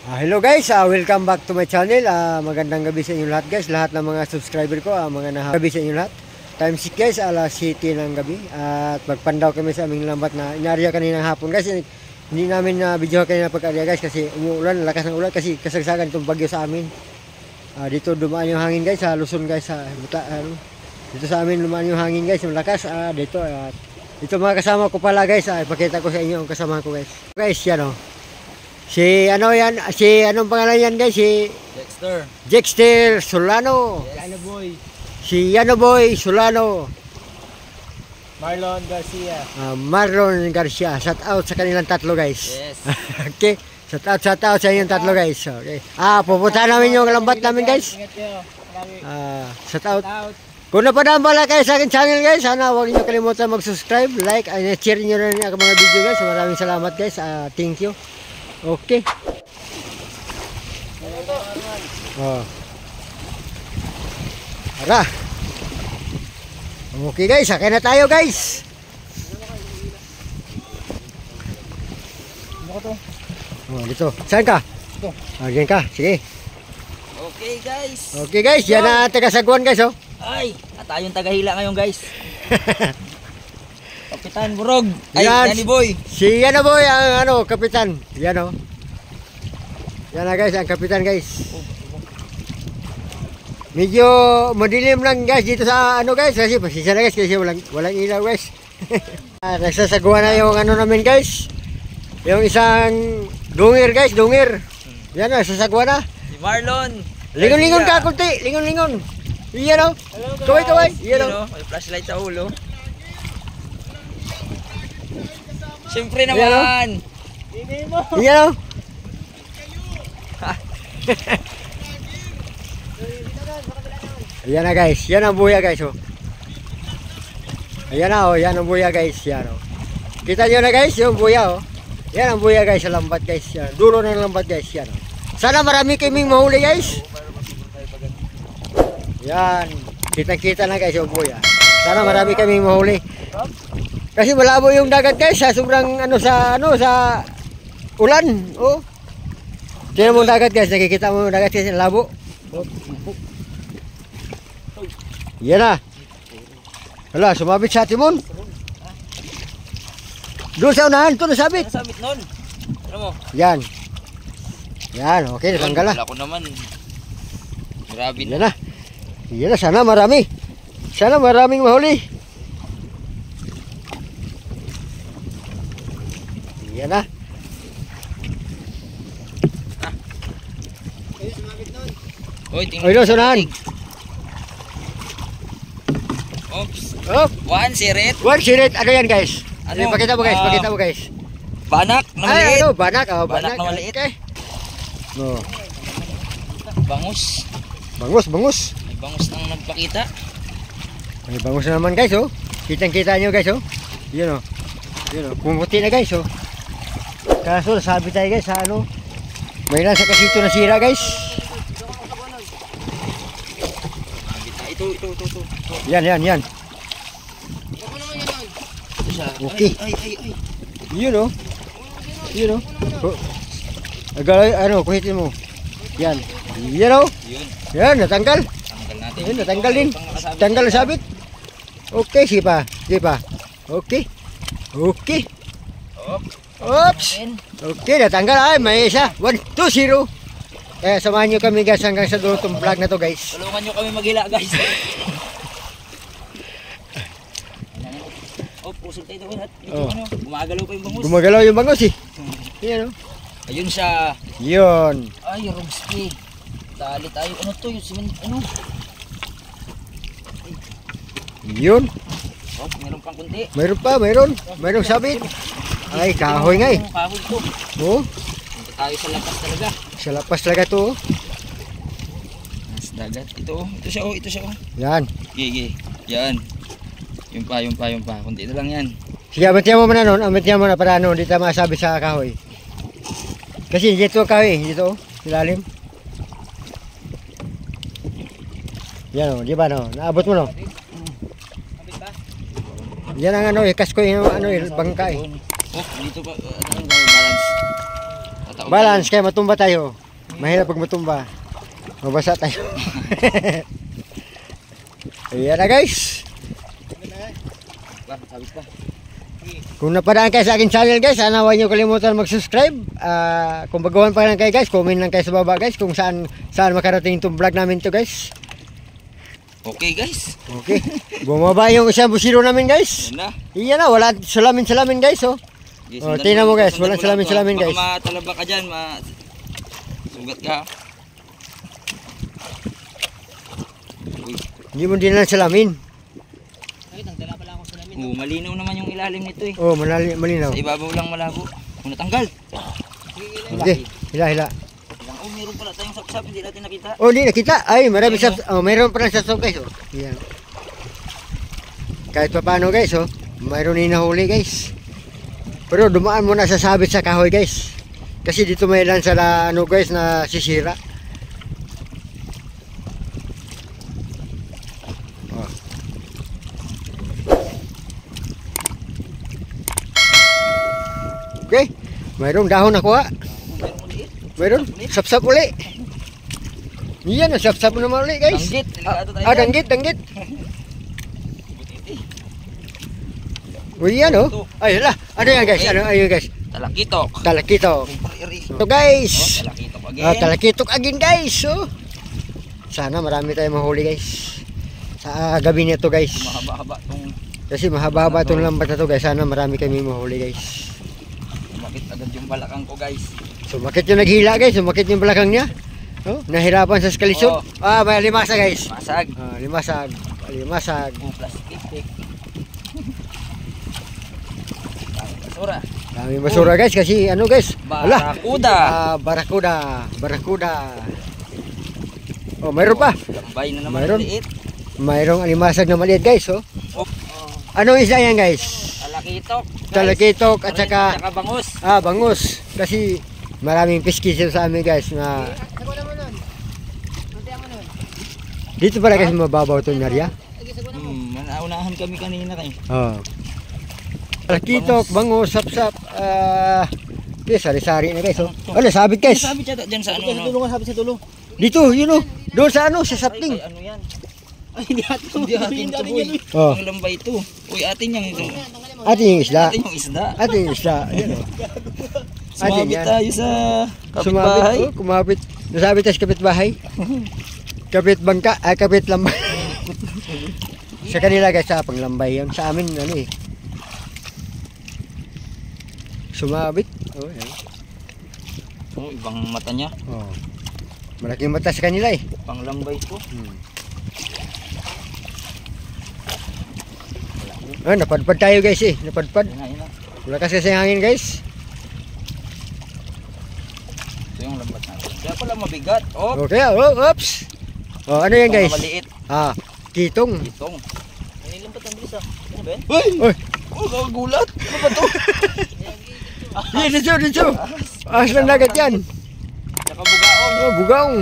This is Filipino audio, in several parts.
Hello guys, welcome back to my channel. Magandang gabi sa inyo lahat guys, lahat ng mga subscriber ko, mga gabi sa inyo lahat. Time 6 guys, alas 7 ng gabi. At magpandaw kami sa aming lambat na inarya kanina hapon guys. Hindi namin na video kanina pag-arya guys kasi umuulan, lakas ng ulan kasi kasagsagan itong bagyo sa amin. Dito dumaan yung hangin guys, sa Luzon guys, dito sa amin dumaan yung hangin guys, yung lakas. Dito mga kasama ko pala guys, ipakita ko sa inyo ang kasama ko guys. Guys, yan o. Si anong pangalan yan guys? Si Dexter Solano. Yes. Boy. Si Boy Solano. Marlon Garcia. Marlon Garcia. Shout out sa kanilang tatlo guys. Yes. Okay. Shout out sa inyong tatlo guys. Okay. Pupunta namin yung lambat namin guys. Shout out. Kung napadaan pala kayo sa akin channel guys, sana huwag niyo kalimutan mag-subscribe, like, and share niyo rin ang mga video guys. Maraming salamat guys. Thank you. Okay. Tara. Okay guys, sakay na tayo guys. Ano to? Dito. Saan ka? Dito. Diyan ka. Sige. Okay guys. Okay guys, yan na taga-Saguan guys oh. Ay, tayong tagahila ngayon guys. Kapitan Burog. Ay, Yan, Boy. Si Boy ang kapitan. Yan oh. Yan na guys, ang kapitan guys. Medyo madilim lang guys dito sa guys, kasi pasensya na guys kasi walang ilaw guys. Nagsasagawa na yung namin guys. Yung isang dungir guys, dungir. Yan na, sasagawa na. Si Marlon. Lingon-lingon ka kunti, lingon-lingon. Yan oh. Kaway-kaway. Yan oh. May flashlight sa ulo. Siyempre naman. Yan oh. Ayan na guys, yan ang buya guys oh. Ayan na oh, yan ang buya guys, yan oh. Kita nyo na guys yung buya oh. Yan ang buya guys sa lambat guys, yan. Dulo ng lambat guys, yan oh. Sana marami kaming mahuli guys. Yan, kita na guys yung buya. Sana marami kaming mahuli. Kasi malabo yung dagat guys, sa sobrang sa ulan oh. Tingnan mo dagat guys, nakikita mo dagat guys, labo. Yan na. Hala, sumabit sa timon. Doon sa unahan, ito nasabit. Nasabit nun. Ano mo? Yan. Yan, okay, natanggal na. Wala ko naman. Grabe Yan na. Yan na, sana marami. Sana maraming mahuli. Yan na. Oy, Oy, doon sa unahan. Oops. Oh, One sirit. one sirit. Ano yan guys? Ano? Pakita mo guys, pakita mo guys. Banak na Ay, maliit. banak. Oh, Banak na maliit. Okay. No. Bangus. Bangus. May bangus nang nagpakita. May bangus na naman guys oh. Kitang-kita nyo guys oh. Yun oh. Yun oh. Pumuti na guys oh. Kaso nasabi tayo guys sa may nasa kasito na sira guys. Ito. Yan. Okay. Ay. Yun oh. Kuhitin mo. Yan. Yan oh. Yun. Yan, natanggal. Tanggal natin. Yan, natanggal din. Tanggal na sabit. Okay, sipa. Okay. Oops. Okay, natanggal. Ay, may isa. 1, 2, 0. Kaya samahan nyo kami guys hanggang sa dulo itong vlog na to guys. Tulungan nyo kami maghila guys. Pusog tayo doon at gumagalaw pa yung bangus. Gumagalaw yung bangus eh. Yan oh. Ayun siya. Yun. Ay, Robski. Dali tayo. Ano to? Yung simen, Yun. Oh, meron pang kunti. Mayroon pa. Mayroong sabit. Ay, kahoy nga eh. Kahoy to. Oh. Punta tayo sa lapas talaga. Sa lapas talaga to. Mas dagat. Ito siya oh. Yan. Gigi. Yan. Yung pa. Kunti na lang yan. Sige, amatiyan mo muna nun. Amatiyan mo na para hindi tayo masabi sa kahoy. Kasi dito kahoy. Dito. Ilalim. Yan o. Di ba no? Naabot mo no? Yan ang ikas ko yung bangka eh. Oh, dito pa. Balance. Taog Balance kaya matumba tayo. Mahirap pag matumba. Mabasa tayo. Ayan na guys. Pa, sabit pa. Kung napadaan kayo sa akin channel guys, sana huwag nyo kalimutan mag-subscribe. Kung baguhan pa lang kayo guys, comment lang kayo sa baba guys kung saan makarating itong vlog namin to guys. Okay guys. Okay. Bumaba yung isang busiro namin guys. Yan na. Iyan na, wala salamin guys oh. Yes, Oh, sundan tingnan mo guys, sundan walang mo lang to, salamin, ha. guys. Baka matalaba ka dyan, sugat ka. Uy, Hindi mo din lang salamin. malinaw naman yung ilalim nito eh. Oh, malinaw. Sa ibabaw lang malabo. Kung natanggal. Okay, hila. Oh, meron pala tayong sapsap, hindi natin nakita. Oh, di nakita. Ay, marami sa mayroon pa lang sa guys oh. Yan. Kahit pa paano guys oh, mayroon din nahuli guys. Pero dumaan muna sa sabit sa kahoy guys. Kasi dito may lansa na ano guys na sisira. Oh. Okay, mayroong dahon nakuha. Mayroon, sapsap uli. Iyan, sapsap naman uli guys. Danggit, delikado tayo. Danggit. O yan oh. Ay hala. Ano yan guys? Ano ayun guys? Talakitok. Talakitok. Oh, Ito guys. talakitok again. Talakitok again guys. Oh. Sana marami tayong mahuli guys. Sa gabi nito guys. Mahaba-haba tong Kasi mahaba-haba itong lambat na to guys. Sana marami kami mahuli guys. sumakit agad yung balakang ko guys. Sumakit yung naghila guys. Sumakit yung balakang niya. Oh, nahirapan sa skalisod. Oh. May limasa guys. Masag. Limasag. Oh, plastic. Basura. Dami basura guys kasi ano guys. Barakuda. Barakuda. Oh, mayroon pa. Lambay na naman Mayroon. liit. Mayroong alimasag na maliit guys oh. Oh, Anong isda yan guys? talakitok. guys. Talakitok at saka bangus. bangus. Kasi maraming piskisyo sa amin guys na dito pala kasi mababaw itong narya. Manaunahan kami kanina kayo. Oh. Talakitok, bangus, sapsap. Okay, sari-sari na guys oh. Ano, sabit guys. Sabi siya dyan sa ano. Tulungan, sabi sa dulo. Dito, yun oh. Doon sa ano, sa sapling. Ay, ano yan? Ay, hindi atin ito boy. Oh. Ang lambay ito. Uy, atin yan ito. Atin yung isda. Atin yung isda. Atin yung isda. Yan oh. Atin Sumabit yan. tayo sa kapitbahay. Sumabit, oh, kumapit. Nasabit tayo sa kapitbahay. Kapit bangka, kapit lambay. Sa kanila guys, sa panglambay yan. Sa amin, ano eh. Sumabit. Oh, yan. Oh, ibang mata niya. Oh. Malaking mata sa kanila eh. Panglambay ko. Napadpad tayo guys eh. Napadpad. Yun na. Wala kasi sa hangin guys. Ito yung lambat natin. Kaya pala mabigat. Oh, Okay, oops. Oh, ano yan guys? maliit. Kitong. Itong. Ay, lambat ang bilis ah. Ano ba yan? Uy! Oh, kagulat. Ano ba to? Yan, dito. Ahas lang dagat yan. Nakabugaong. Oh, bugaong.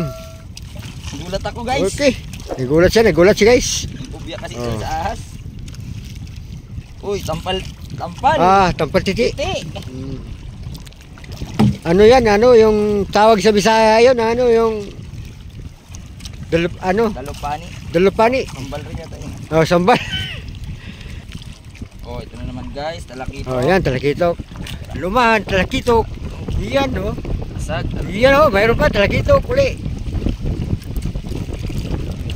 Gulat ako guys. Okay. Nagulat siya guys. Ubya kasi Oh. sa ahas. Uy, tampal. Tampal titi. Titi. Ano yan? Ano yung tawag sa Bisaya yun? Ano yung Dalupani. dalupani? Tambal rin yata yun. Oh, sambal. Oh, ito na naman guys. Talakito. Oh, yan, talakitok. Lumahan, talakitok. Yan, oh. Masag. Yan, oh. Mayroon pa, talakitok. Uli.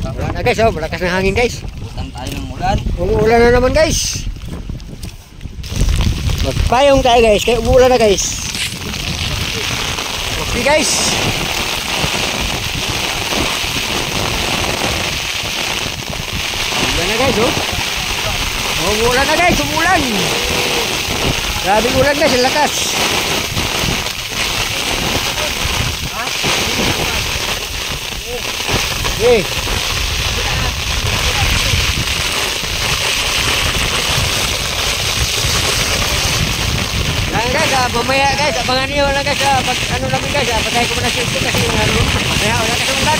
Wala na guys, oh. Malakas ng hangin guys. Utang tayo ng ulan. Umuulan na naman guys. Magpayong tayo guys, kaya umuulan na guys. Okay guys. Umuulan na guys, oh. Umuulan na guys, umuulan. Grabe ulan guys, ang lakas. Okay. Yan guys, mamaya guys, abangan niyo lang guys, pag ano namin guys, patay ko muna safety kasi ano, kaya wala kasi ulan.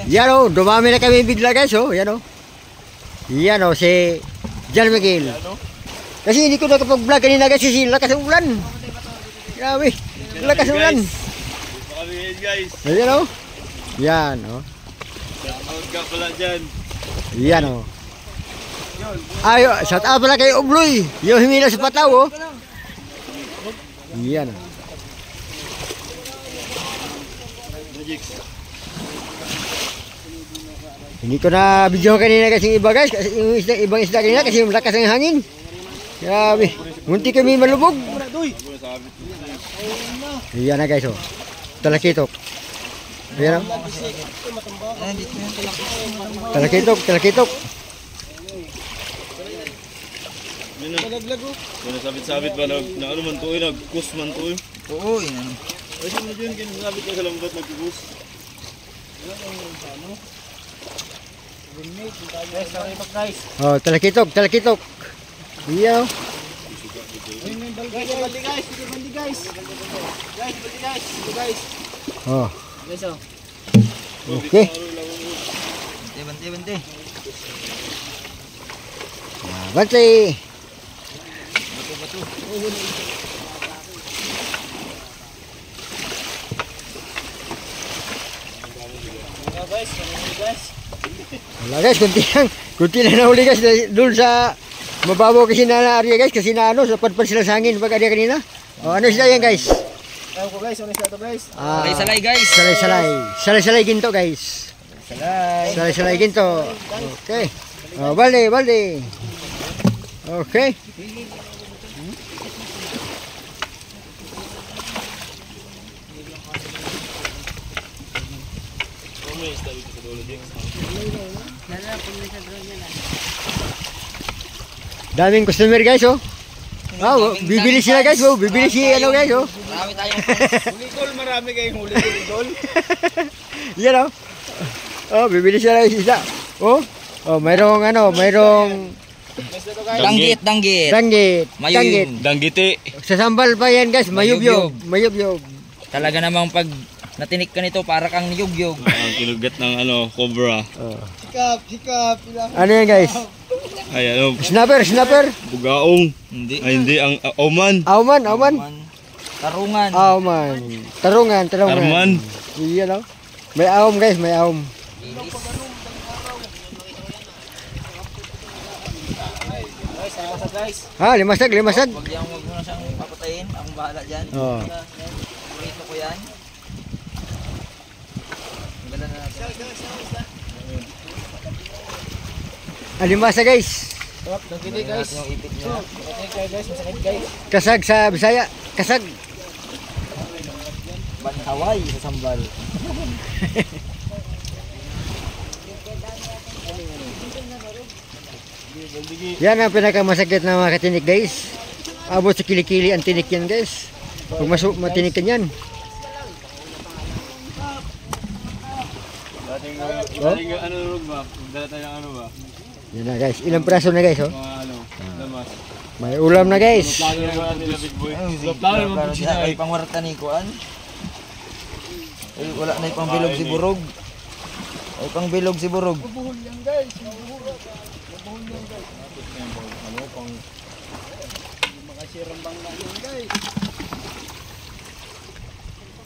Yan o, dumami na kami bigla guys, oh, yan o. Yan o, si John Miguel. Kasi hindi ko nakapag-vlog kanina guys, kasi lakas ng ulan. Grabe. Lakas ng ulan. Kami ngayon guys. Ayan o. Yan o. Shoutout ka pala dyan. Yan o. Ayo, shout out pala kay Ubloy. Yung himila sa pataw o. Yan o. Hindi ko na video kanina kasi yung iba guys. Kasi yung ibang isda kanina kasi yung lakas ng hangin. Grabe. Munti kami malubog. Yan na guys o. Talakitok. Ayan o. Talakitok, talakitok. Kung sabit-sabit ba na ano man to, nag-kus man to. Oo, yan. Ay, sino dyan, kinasabit ka sa lambat nag-kus. Oh, talakitok, talakitok. Iya. Oh. Oke. Bante. Bante. Wala guys, kunti lang nahuli guys doon sa mababaw kasi na area guys kasi na ano, sapat sila sa hangin pag area kanina. Oh, ano sila yan guys? Ayaw ko guys, ano sila to guys? Salay guys. Salay ginto guys. Salay ginto. Okay. Oh, balde. Okay. Daming customer guys oh. Oh, bibili sila guys oh, bibili si ano guys oh. Marami tayong huligol, marami kayong huligol. Yan oh. Oh, bibili sila guys isda. Oh. Oh, mayroong Danggit. Danggit. Danggiti. Sa sambal pa yan guys, mayubyog. Talaga namang pag natinik ka nito para kang yugyog. Ang kinugat ng ano, cobra. Oh. Hikap. Ano yan guys? Ay, ano, Snapper. bugaong. Hindi. Ay, hindi, ang auman. Auman. Tarungan. Auman. Tarungan. Arman. Iyan oh. May aum guys, may aum. Guys. Ha, limasag. Wag mo na siyang papatayin. Akong bahala dyan. Oh. Purito ko yan. Ang ganda na natin. Alimasa guys. Danggit guys. Yung ipit niya. Guys, masakit guys. Kasag sa Bisaya. Kasag. Banhaway sa sambal. Yan ang pinakamasakit na mga katinik guys. Abot sa kilikili ang tinik yan guys. Pag matinik ka yan. Dating ano ba? Dala tayo ano ba? Yan na guys. Ilang praso na guys oh. Mga ano, lamas. May ulam na guys. Plano na naman nila big boy. Ay, pangwarta ni Kuan. Ay, wala na ipang bilog si Burog. Ay, pang bilog si Burog.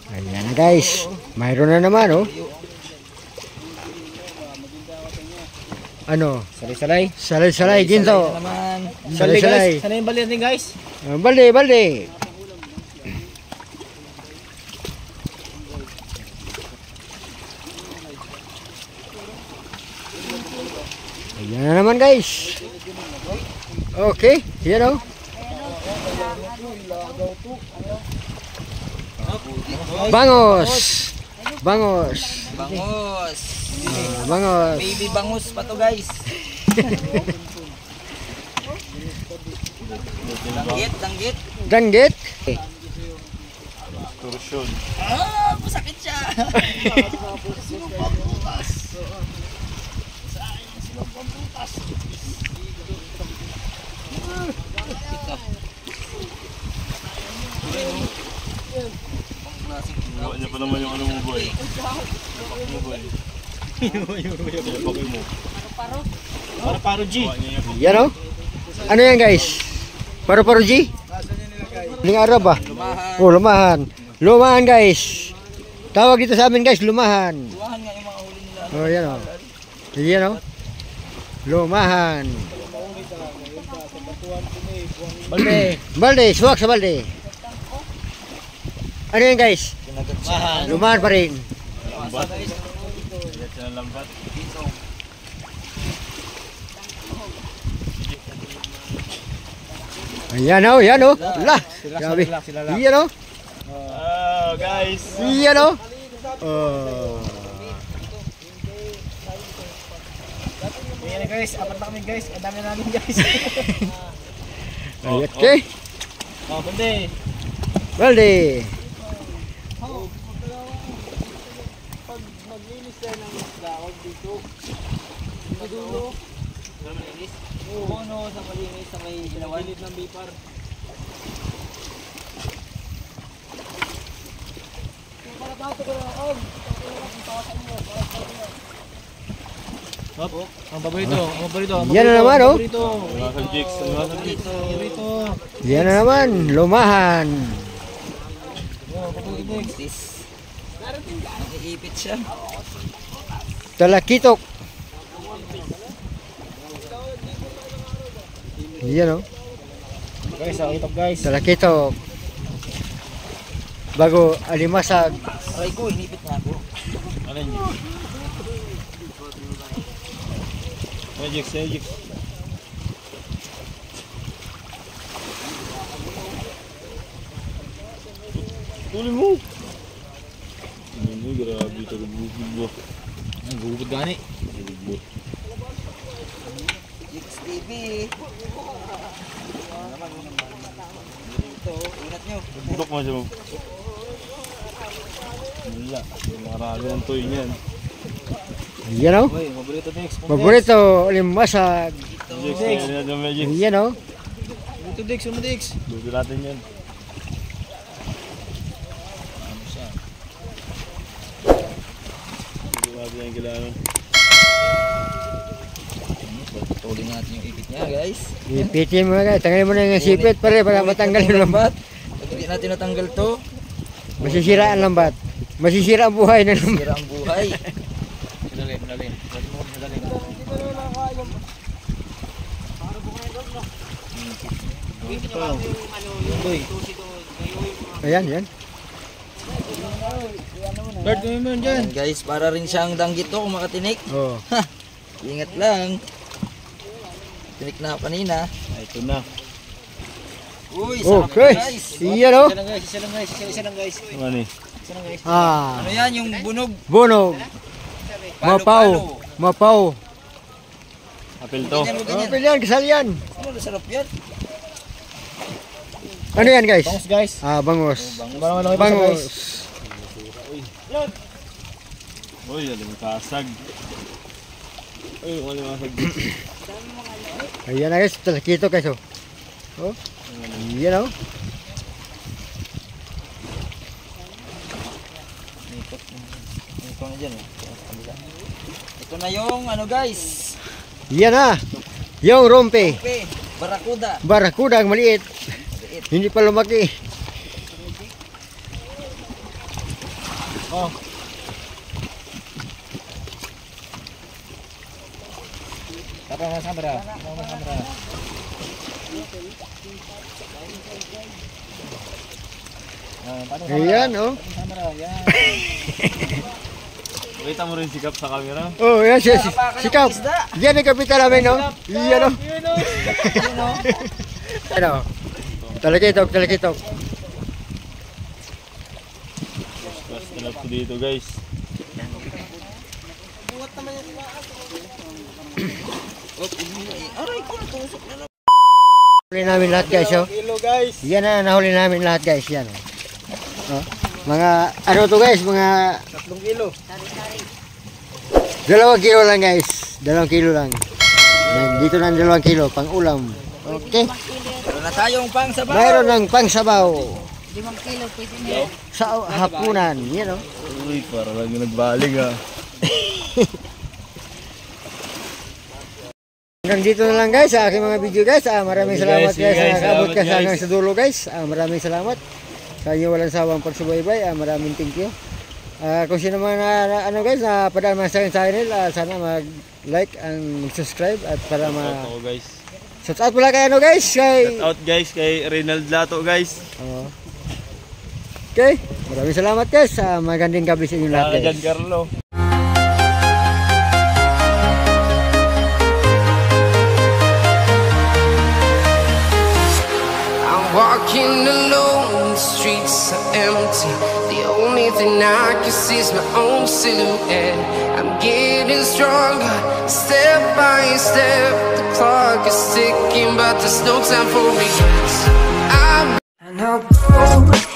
Ayan na guys. Mayroon na naman oh. Ano? Salay ginto. Naman. Salay. Sana yung bali natin guys. Balde. Ayan na naman guys. Okay, yan o. Bangos. Bangos. Bangos. Baby bangus pa to guys. Danggit. Danggit. Torsion. Ah, masakit siya. Gawa niya pa naman yung ano mo boy. Paro G. Yan o. Ano yan guys? Paru-paro G? Ling Arab ba? Oh, lumahan. Lumahan guys. Tawag dito sa amin guys, lumahan. Lumahan nga yung mga huli nila. Oh, yan oh. Yan oh. Lumahan. Balde. Balde, suwak sa balde. Ano yan guys? Kinagat siya. Lumahan pa rin. Ayan oh, yan oh. Lah. Grabe. Yan oh. Oh, guys. Yan oh. Oh. Ayan guys, apat na kami guys. Ang dami namin guys. Ayat ke. Oh, balde. Balde. Pag maglinis tayo ng isda, huwag dito. Madulo. Sa malinis? Oo, no, sa malinis, sa may ginawan. Gilid ng bipar. Hop, ang paborito, ang paborito. Yan na naman oh. Mga jigs, mga paborito. Yan na naman, lumahan. Tis. Nakiipit siya. Talakitok. Yan oh. Guys, ang itop guys. Talakitok. Bago alimasag. Aray ko, inipit nga ako. Ano yun? Magic, magic. Tuloy mo! Ano, grabe ito. Gubod mo. Ang gubod gani. Gubod. Jigs TV. Ito, ingat nyo. Budok mo siya mo. Wala. Marami ang toy niyan. Yan oh. Uy, paborito Dex. Paborito, alimasag. Dex, yan yung magic. Yan oh. Ito Dex, yung Dex. Luto natin yan. Ano siya? Luto natin yung kailangan. Tuloy natin yung ipit niya, guys. Ipitin mo na guys. Tanggalin mo na yung sipit pare para matanggal yung lambat. Pag hindi natin natanggal to, Masisira ang lambat. Masisira ang buhay ng lambat. sira ang buhay. Madali, madali. Madali. Ayan, yan. Bird, gawin mo dyan. Ayan, guys, para rin siyang danggit to kung makatinik. Oh. Ingat lang. Tinik na ako kanina. Ito na. Uy, sarap Okay. na, guys. Yan oh. Isa lang guys. Ano eh? Ah. Ano yan, yung bunog? Bunog. Mapaw. Mapaw. Apel to. Ganyan mo, ganyan. Apel yan, kasal yan. Ano, sarap yan. Ano yan guys? Bangus guys. Ah, bangus. Bangus. Bangus. Uy, alam kasag. Uy, wala masag. Ayan na guys, talakito guys oh. Oh. Yan oh. Ito na dyan, Ito na yung, ano guys, Yan na. Yung rompe. Pe, barakuda. Barakuda ang maliit. Hindi pa lumaki. Oh. Tara na samara. Ayan oh. Kita mo rin sikap sa camera. Oh, yan siya. Sikap. Yan ang kapital namin no. Yan oh. Ano? Talakitok, talakitok. Basta na po dito guys. Aray ko, natusok na. Nahuli namin lahat guys oh. Hello guys. Yan na, nahuli namin lahat guys. Yan oh. Oh. Mga ano to guys, mga 3 kilo. 2 kilo lang guys. 2 kilo lang. Dito na 2 kilo pang ulam. Okay. Meron na tayong pang sabaw. Mayroon ng pangsabaw 5 kilo pwede na. sa hapunan. Yan oh. Uy, para lang yung nagbaling ah. Hanggang dito na lang guys sa aking mga video guys. Maraming Okay, salamat guys. guys sa Guys, nakaabot salamat, ka sa guys. hanggang sa dulo guys. Maraming salamat. sa inyo walang sawang pagsubaybay. Maraming thank you. Kung sino man ano guys na padaan man sa channel, sana mag-like and mag-subscribe at para Oo guys. shout out pala kay ano guys, kay Shout out guys kay Reynald Lato guys. Okay, maraming salamat guys. Magandang gabi sa inyo lahat guys. Carlo. Walking alone, the streets are empty. The only thing I can see is my own silhouette. I'm getting stronger, step by step. The clock is ticking, but there's no time for regrets. I know.